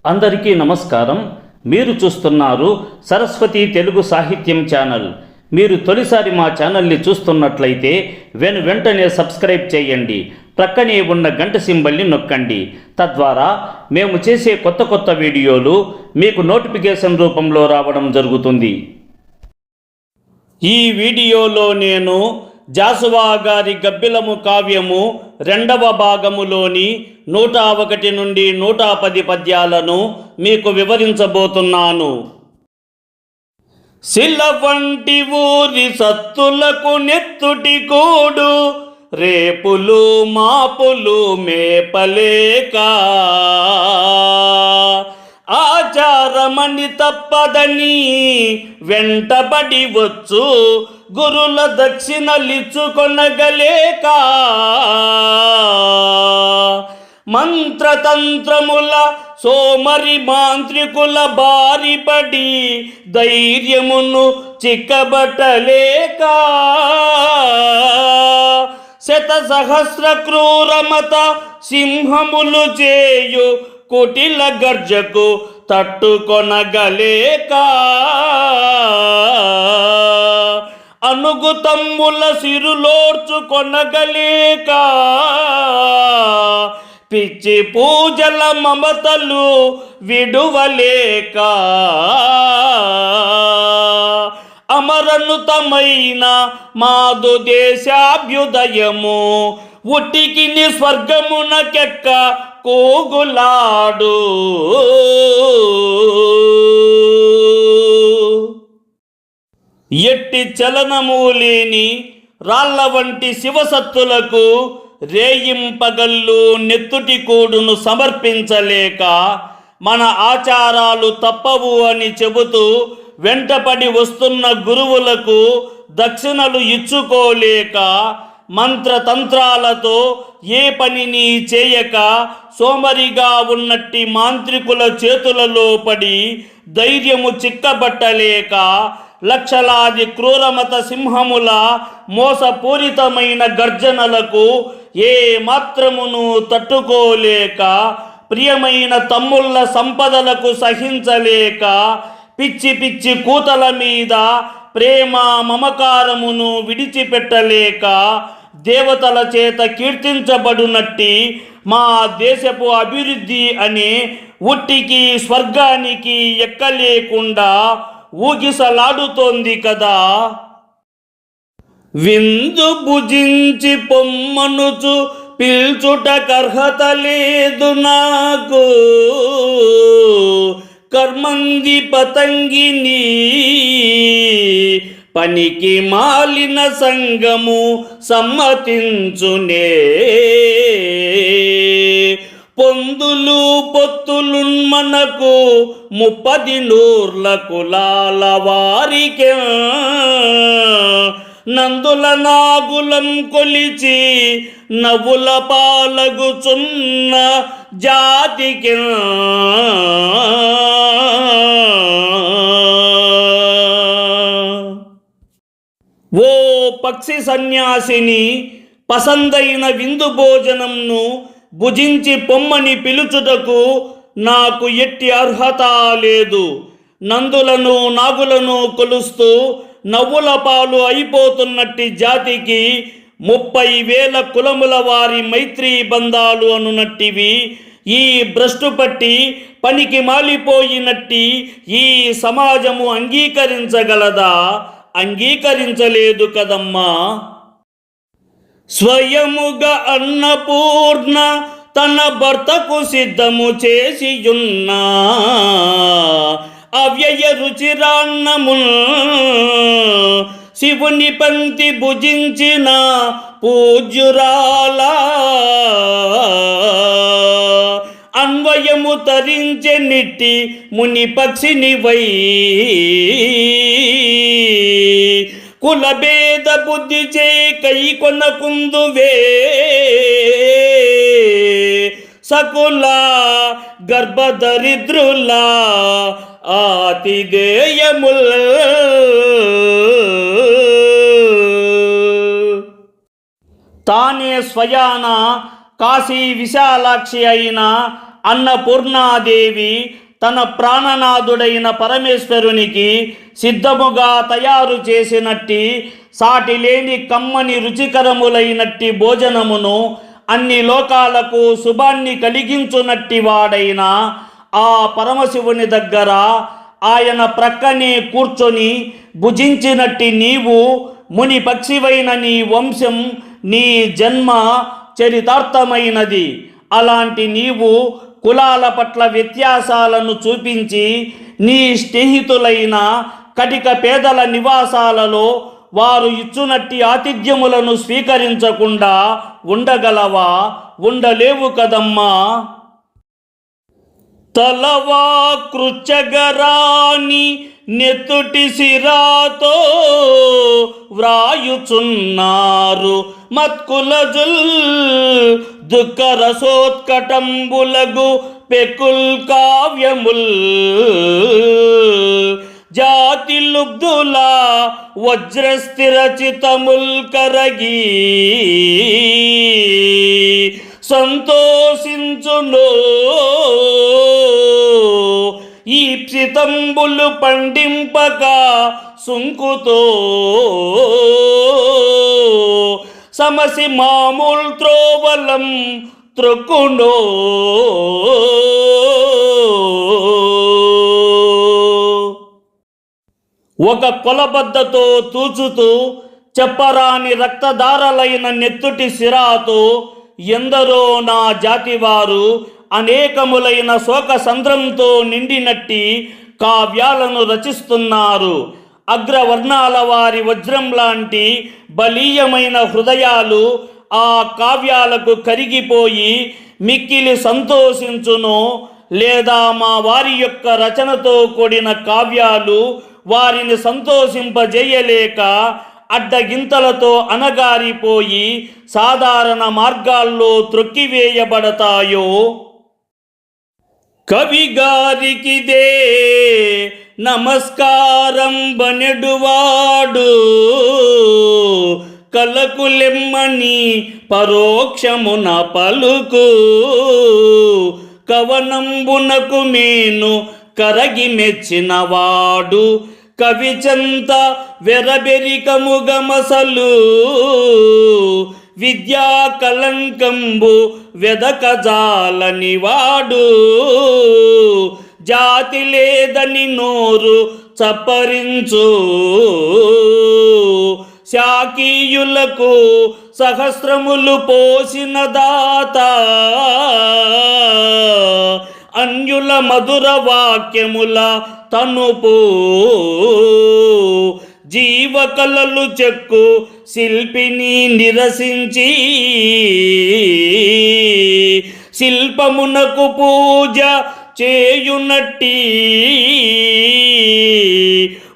అందరికీ నమస్కారం. మీరు చూస్తున్నారు సరస్వతి తెలుగు సాహిత్యం ఛానల్. మీరు తొలిసారి మా ఛానల్ని చూస్తున్నట్లయితే వెంటనే సబ్స్క్రైబ్ చేయండి. ప్రక్కనే ఉన్న గంట సింబల్ని నొక్కండి. తద్వారా మేము చేసే కొత్త వీడియోలు మీకు నోటిఫికేషన్ రూపంలో రావడం జరుగుతుంది. ఈ వీడియోలో నేను జాసువా గారి గబ్బిలము కావ్యము 2వ భాగములోని 101 నుండి 110 పద్యాలను మీకు వివరించబోతున్నాను. శిల వంటి ఊరి సత్తులకు నెత్తుటి కూడు, రేపులు మాపులు మేపలేక ఆచారమని తప్పదని వెంటబడి వచ్చు, గురుల దక్షిణలిచ్చుకొనగలేక మంత్రతంత్రముల సోమరి మాంత్రికుల బారిపడి ధైర్యమును చిక్కబట్టలేక శత సహస్ర క్రూరమత సింహములు చేయు కుటిల గర్జకు తట్టుకొనగలేక అనుగుతమ్ముల సిరులోర్చుకొనగలేక పిచ్చి పూజల మమతలు విడువలేక అమరనుతమైన మాదు దేశాభ్యుదయము ఉట్టికిని స్వర్గమునకెక్క కోగులాడు. ఎట్టి చలనము లేని రాళ్ల వంటి శివసత్తులకు రేయింపగల్లు నెత్తుటి కూడును సమర్పించలేక మన ఆచారాలు తప్పవు అని చెబుతూ వెంటపడి వస్తున్న గురువులకు దక్షిణలు ఇచ్చుకోలేక మంత్రతంత్రాలతో ఏ పనిని చేయక సోమరిగా ఉన్నట్టి మాంత్రికుల చేతులలో పడి ధైర్యము చిక్కబట్టలేక లక్షలాది క్రూరమత సింహముల మోసపూరితమైన గర్జనలకు ఏ మాత్రమును తట్టుకోలేక ప్రియమైన తమ్ముళ్ళ సంపదలకు సహించలేక పిచ్చి పిచ్చి కూతల మీద ప్రేమ మమకారమును విడిచిపెట్టలేక దేవతల చేత కీర్తించబడునట్టి మా దేశపు అభివృద్ధి అనే ఉట్టికి స్వర్గానికి ఎక్కలేకుండా ఊగిసలాడుతోంది కదా. విందు భుజించి పొమ్మనుచు పిల్చుటకర్హత లేదు నాకు, కర్మంగి పతంగిని పనికి మాలిన సంగము సమ్మతించునే, పొందులు పొత్తులు మనకు 30 నూర్ల కులాల వారికే నందుల నాగులం కొలిచి నవ్వుల పాలగుచున్న జాతికి ఓ పక్షి సన్యాసిని, పసందైన విందు భోజనంను భుజించి పొమ్మని పిలుచుటకు నాకు ఎట్టి అర్హత లేదు. నందులను నాగులను కొలుస్తూ నవ్వుల పాలు అయిపోతున్నట్టి జాతికి 30,000 కులముల వారి మైత్రీ బంధాలు అనునట్టివి ఈ భ్రష్టుపట్టి పనికి మాలిపోయినట్టి ఈ సమాజము అంగీకరించగలదా? అంగీకరించలేదు కదమ్మా. స్వయముగా అన్నపూర్ణ తన భర్తకు సిద్ధము చేసియున్నా అవ్యయ రుచిరాన్నముల్ శివుని పంక్తి భుజించిన పూజ్యురాలా అన్వయము తరించె నిట్టి ముని పక్షిని వై కులభేద బుద్ధి చే కై కొనకుందువే సకుల గర్భదరిద్రుల ఆతిథేయముల్. తానే స్వయాన కాశీ విశాలాక్షి అయిన అన్నపూర్ణాదేవి తన ప్రాణనాథుడైన పరమేశ్వరునికి సిద్ధముగా తయారు చేసినట్టి సాటిలేని కమ్మని రుచికరములైనట్టి భోజనమును అన్ని లోకాలకు శుభాన్ని కలిగించునట్టి వాడైన ఆ పరమశివుని దగ్గర ఆయన ప్రక్కనే కూర్చొని భుజించినట్టి నీవు ముని పక్షివైన నీ వంశం నీ జన్మ చరితార్థమైనది. అలాంటి నీవు కులాల పట్ల వ్యత్యాసాలను చూపించి నీ స్నేహితులైన కటిక పేదల నివాసాలలో వారు ఇచ్చునట్టి ఆతిథ్యములను స్వీకరించకుండా ఉండగలవా? ఉండలేవు కదమ్మా. తలవా కృచగరాని నెత్తుటి సిరాతో వ్రాయుచున్నారు మత్కులజుల్ దుఃఖరసోత్కటంబులగు పెకుల్ కావ్యముల్ జాతి లుబ్ధుల వజ్రస్థిరచితముల్ కరగి సంతోషించును ఈప్సితంబులు పండింపక సుంకుతో సమసి మామూల్ త్రోవలం త్రొక్కునో ఒక కొలబద్దతో తూచుతూ చెప్పరాని రక్తధారలైన నెత్తుటి సిరాతో ఎందరో నా జాతివారు అనేకములైన శోక సంద్రంతో నిండినట్టి కావ్యాలను రచిస్తున్నారు. అగ్రవర్ణాల వారి వజ్రం లాంటి బలీయమైన హృదయాలు ఆ కావ్యాలకు కరిగిపోయి మిక్కిలి సంతోషించును. లేదా మా వారి యొక్క రచనతో కూడిన కావ్యాలు వారిని సంతోషింపజేయలేక అడ్డగింతలతో అనగారిపోయి సాధారణ మార్గాల్లో త్రొక్కివేయబడతాయో. కవిగారికిదే నమస్కారం బనెడువాడు కలకులెమ్మని పరోక్షమున పలుకు కవనంబునకు మేను కరగి మెచ్చినవాడు కవిచంత వెరబెరికముగమసలు విద్యా కలంకంబు వెదకజాలని వాడు జాతి లేదని నోరు చప్పరించు శాకీయులకు సహస్రములు పోసిన దాత అన్యుల మధుర వాక్యముల తనుపు జీవకళలు చెక్కు శిల్పిని నిరసించి శిల్పమునకు పూజ చేయునట్టి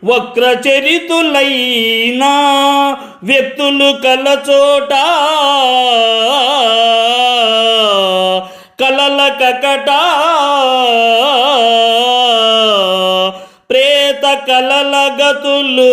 వక్రచరితులైన వ్యక్తులు కలచోట కలల కకట ప్రేత కలల గతులు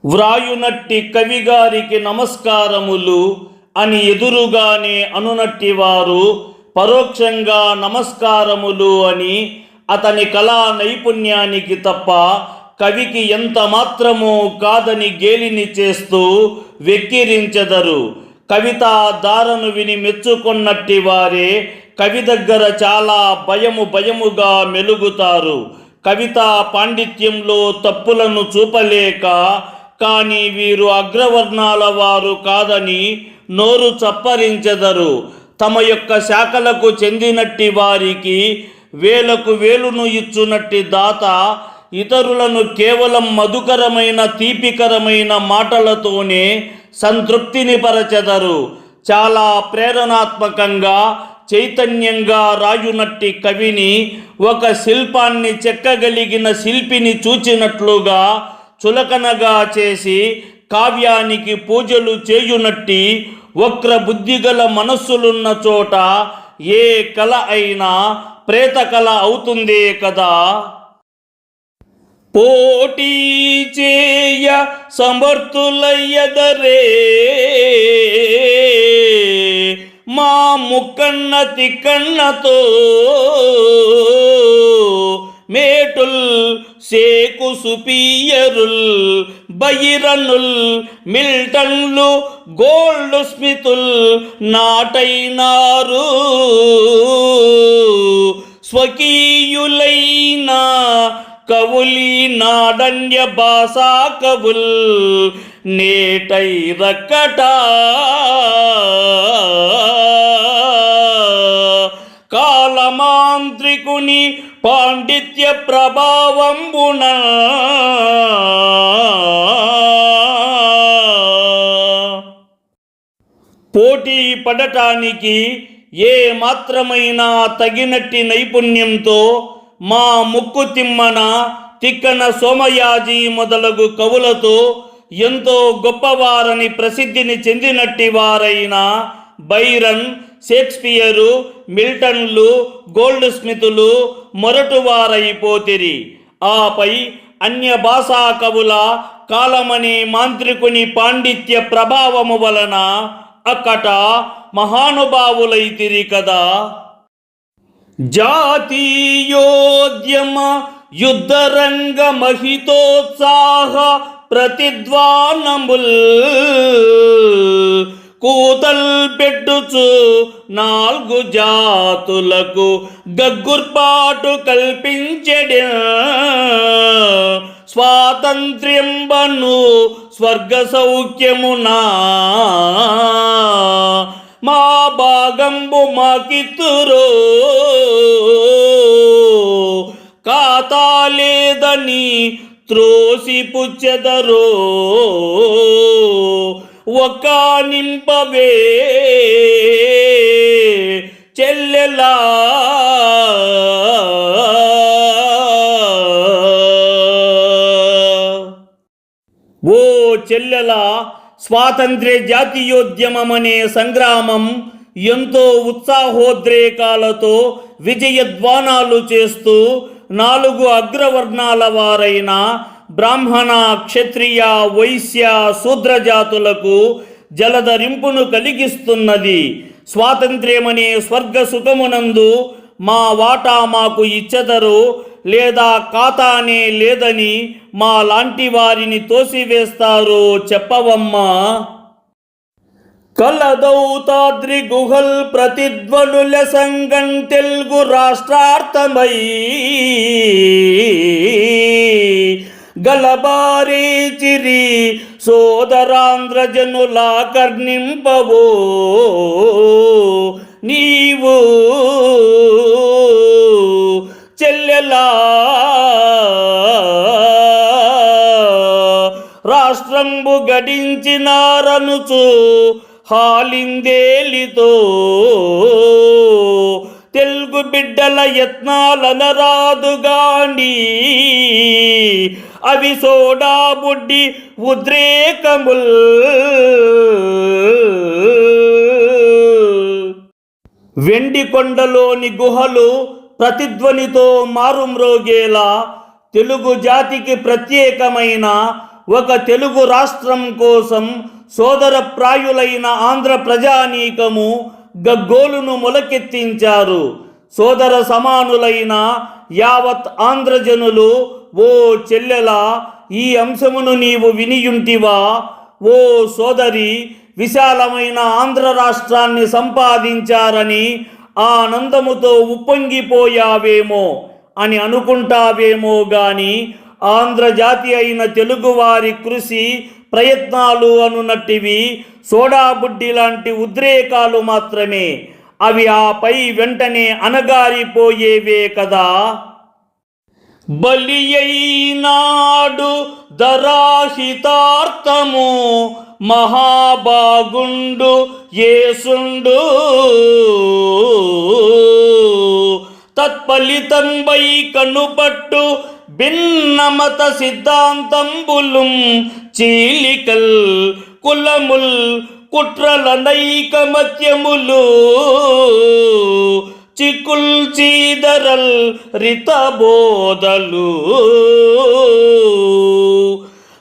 వ్రాయునట్టి కవిగారికి నమస్కారములు అని ఎదురుగానే అనునట్టి వారు పరోక్షంగా నమస్కారములు అని అతని కళా నైపుణ్యానికి తప్ప కవికి ఎంత మాత్రమూ కాదని గేలిని చేస్తూ వెక్కిరించెదరు. కవితా ధారను విని మెచ్చుకొన్నట్టి వారే కవి దగ్గర చాలా భయముగా మెలుగుతారు. కవితా పాండిత్యంలో తప్పులను చూపలేక కానీ వీరు అగ్రవర్ణాల వారు కాదని నోరు చప్పరించెదరు. తమ యొక్క శాఖలకు చెందినట్టి వారికి వేలకు వేలును ఇచ్చునట్టి దాత ఇతరులను కేవలం మధుకరమైన తీపికరమైన మాటలతోనే సంతృప్తిని పరచెదరు. చాలా ప్రేరణాత్మకంగా చైతన్యంగా రాయునట్టి కవిని ఒక శిల్పాన్ని చెక్కగలిగిన శిల్పిని చూచినట్లుగా చులకనగా చేసి కావ్యానికి పూజలు చేయునట్టి వక్ర బుద్ధిగల మనస్సులున్న చోట ఏ కళ అయినా ప్రేత కళ అవుతుందే కదా. పోటీ చేయ సమర్థులయ్యదరే మా ముక్కన్న తిక్కన్నతో మేటుల్ సేకు సుపియరుల్ బైరనుల్ మిల్టన్లు గోల్డ్ స్మితుల్ నాటైనారు. స్వకీయులైన కవులి నాడన్య భాషా కవుల్ నేటై రక్కట కాలమాంత్రికుని పాండిత్య ప్రభావంబున పోటీ పడటానికి ఏ మాత్రమైనా తగినట్టి నైపుణ్యంతో మా ముక్కు తిమ్మన తిక్కన సోమయాజి మొదలగు కవులతో ఎంతో గొప్పవారని ప్రసిద్ధిని చెందినట్టి వారైన బైరన్, షేక్స్పియరు, మిల్టన్లు, గోల్డ్ స్మితులు మొరటువారైపోతిరి. ఆపై అన్య భాషా కవుల కాలమనే మాంత్రికుని పాండిత్య ప్రభావము వలన అక్కట మహానుభావులైతిరి కదా. జాతీయోద్యమ యుద్ధరంగ మహితోత్సాహ ప్రతిధ్వానముల్ కూతల్ పెట్టుచు నాలుగు జాతులకు గగ్గుర్పాటు కల్పించెడి స్వాతంత్ర్యంబను స్వర్గ సౌఖ్యమునా మా భాగంబు మాకిత్తురో ఖాతా లేదని త్రోసి పుచ్చెదరో ఒక్క నింపవే చెల్లెలా ఓ చెల్లెలా, స్వాతంత్ర్య జాతీయోద్యమమనే సంగ్రామం ఎంతో ఉత్సాహోద్రేకాలతో విజయధ్వానాలు చేస్తూ 4 అగ్రవర్ణాల వారైన బ్రాహ్మణ, క్షత్రియ, వైశ్య, శూద్ర జాతులకు జలధరింపును కలిగిస్తున్నది. స్వాతంత్ర్యమనే స్వర్గ సుఖమునందు మా వాటా మాకు ఇచ్చెదరు లేదా ఖాతానే లేదని మా లాంటి వారిని తోసివేస్తారో చెప్పవమ్మా. కలదౌతాద్రి గుహల్ ప్రతిధ్వనుల సంగం తెలుగు రాష్ట్రార్థమై గలబారే చిరి సోదరాంధ్రజనులా కర్ణింపవో నీవు చెల్లెలా. రాష్ట్రంబు గడించినారనుచు హాలిందేలితో తెలుగు బిడ్డల యత్నాలనరాదుగాని అవి సోడా బుడ్డి ఉద్రేకముల్. వెండి కొండలోని గుహలు ప్రతిధ్వనితో మారుమ్రోగేలా తెలుగు జాతికి ప్రత్యేకమైన ఒక తెలుగు రాష్ట్రం కోసం సోదరప్రాయులైన ఆంధ్ర ప్రజానీకము గగ్గోలును మొలకెత్తించారు. సోదర సమానులైన యావత్ ఆంధ్రజనులు ఓ చెల్లెలా, ఈ అంశమును నీవు వినియుంటివా? ఓ సోదరి, విశాలమైన ఆంధ్ర రాష్ట్రాన్ని సంపాదించారని ఆనందముతో ఉప్పొంగిపోయావేమో అని అనుకుంటావేమో గాని ఆంధ్రజాతి అయిన తెలుగువారి కృషి, ప్రయత్నాలు అనునట్టివి సోడాబుడ్డి లాంటి ఉద్రేకాలు మాత్రమే. అవి ఆపై వెంటనే అనగారిపోయేవే కదా. బలి అయినాడు దరాహితార్థము మహాబాగుండు యేసుండు తత్ఫలితంబై కనుపట్టు భిన్నమత సిద్ధాంతంబులుం చీలికల్ కులముల్ కుట్రల నైకమత్యములు చికుల్ చీదరల్ రితబోధలు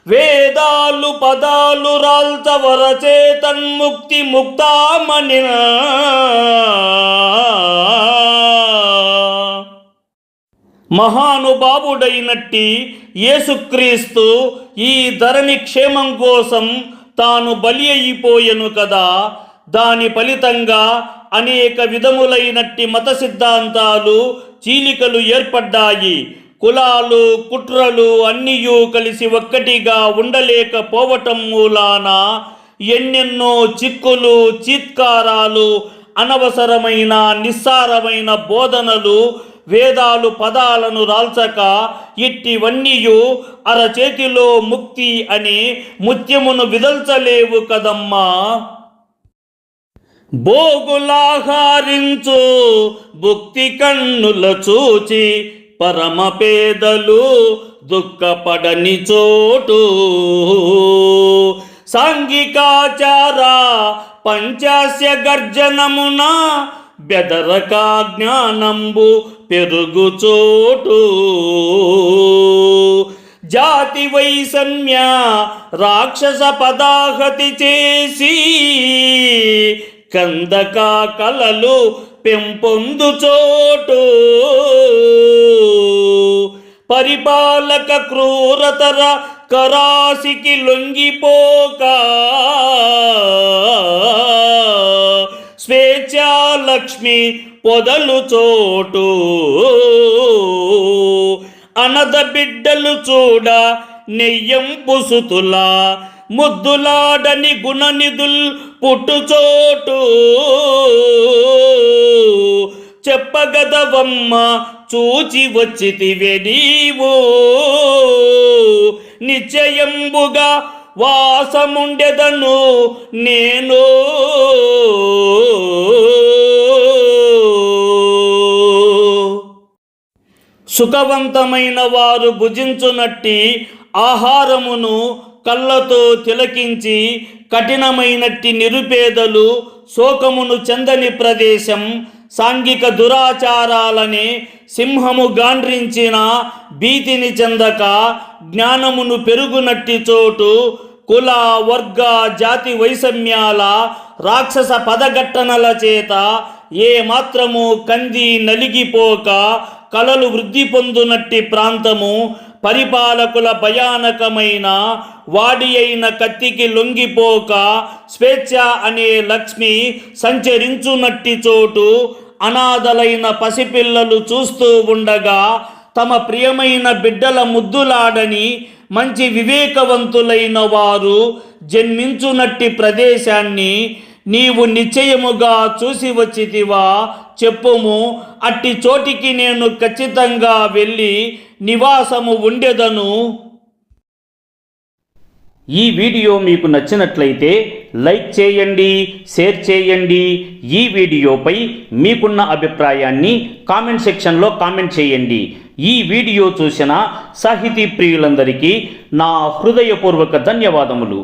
వేదాలు పదాలు రాల్చవరచే తన్ముక్తి ముక్తామని మహానుభావుడైనట్టి యేసుక్రీస్తు ఈ ధరణి క్షేమం కోసం తాను బలి అయిపోయెను కదా. దాని ఫలితంగా అనేక విధములైనట్టి మత సిద్ధాంతాలు చీలికలు ఏర్పడ్డాయి. కులాలు కుట్రలు అన్నీయూ కలిసి ఒక్కటిగా ఉండలేకపోవటం మూలాన ఎన్నెన్నో చిక్కులు చీత్కారాలు, అనవసరమైన నిస్సారమైన బోధనలు, వేదాలు పదాలను రాల్చక ఇట్టివన్నీయు అరచేతిలో ముక్తి అని ముత్యమును విదల్చలేవు కదమ్మా. భోగులాహారించు భుక్తి కన్నుల చూచి పరమ పేదలు దుఃఖపడని చోటు, సాంఘికాచార పంచాస్య గర్జనమున బెదరక జ్ఞానంబు పెరుగు చోటు, జాతి వైషమ్య రాక్షస పదాహతి చేసి కందక కలలు పెంపొందు చోటు, పరిపాలక క్రూరతర కరాసికి లొంగిపోక స్వేచ్ఛాలక్ష్మి పొదలు చోటు, అనద బిడ్డలు చూడ నెయ్యంపు సుతులా ముద్దులాడని గుణనిధుల్ పుట్టుచోటు, చెప్పగదవమ్మ చూచి వచ్చితివే నీవు నిశ్చయంబుగా వాసముండెదను నేను. సుఖవంతమైన వారు భుజించునట్టి ఆహారమును కళ్ళతో తిలకించి కఠినమైనట్టి నిరుపేదలు శోకమును చెందని ప్రదేశం, సాంఘిక దురాచారాలని సింహము గాండ్రించిన భీతిని చెందక జ్ఞానమును పెరుగునట్టి చోటు, కుల వర్గ జాతి వైషమ్యాల రాక్షస పదఘట్టనల చేత ఏ మాత్రము కంది నలిగిపోక కలలు వృద్ధి పొందునట్టి ప్రాంతము, పరిపాలకుల భయానకమైన వాడి అయిన కత్తికి లొంగిపోక స్వేచ్ఛ అనే లక్ష్మి సంచరించునట్టి చోటు, అనాథలైన పసిపిల్లలు చూస్తూ ఉండగా తమ ప్రియమైన బిడ్డల ముద్దులాడని మంచి వివేకవంతులైన వారు జన్మించునట్టి ప్రదేశాన్ని నీవు నిశ్చయముగా చూసి వచ్చితివా చెప్పుము. అట్టి చోటికి నేను ఖచ్చితంగా వెళ్ళి నివాసము ఉండెదను. ఈ వీడియో మీకు నచ్చినట్లయితే లైక్ చేయండి, షేర్ చేయండి. ఈ వీడియోపై మీకున్న అభిప్రాయాన్ని కామెంట్ సెక్షన్లో కామెంట్ చేయండి. ఈ వీడియో చూసిన సాహితీ ప్రియులందరికీ నా హృదయపూర్వక ధన్యవాదములు.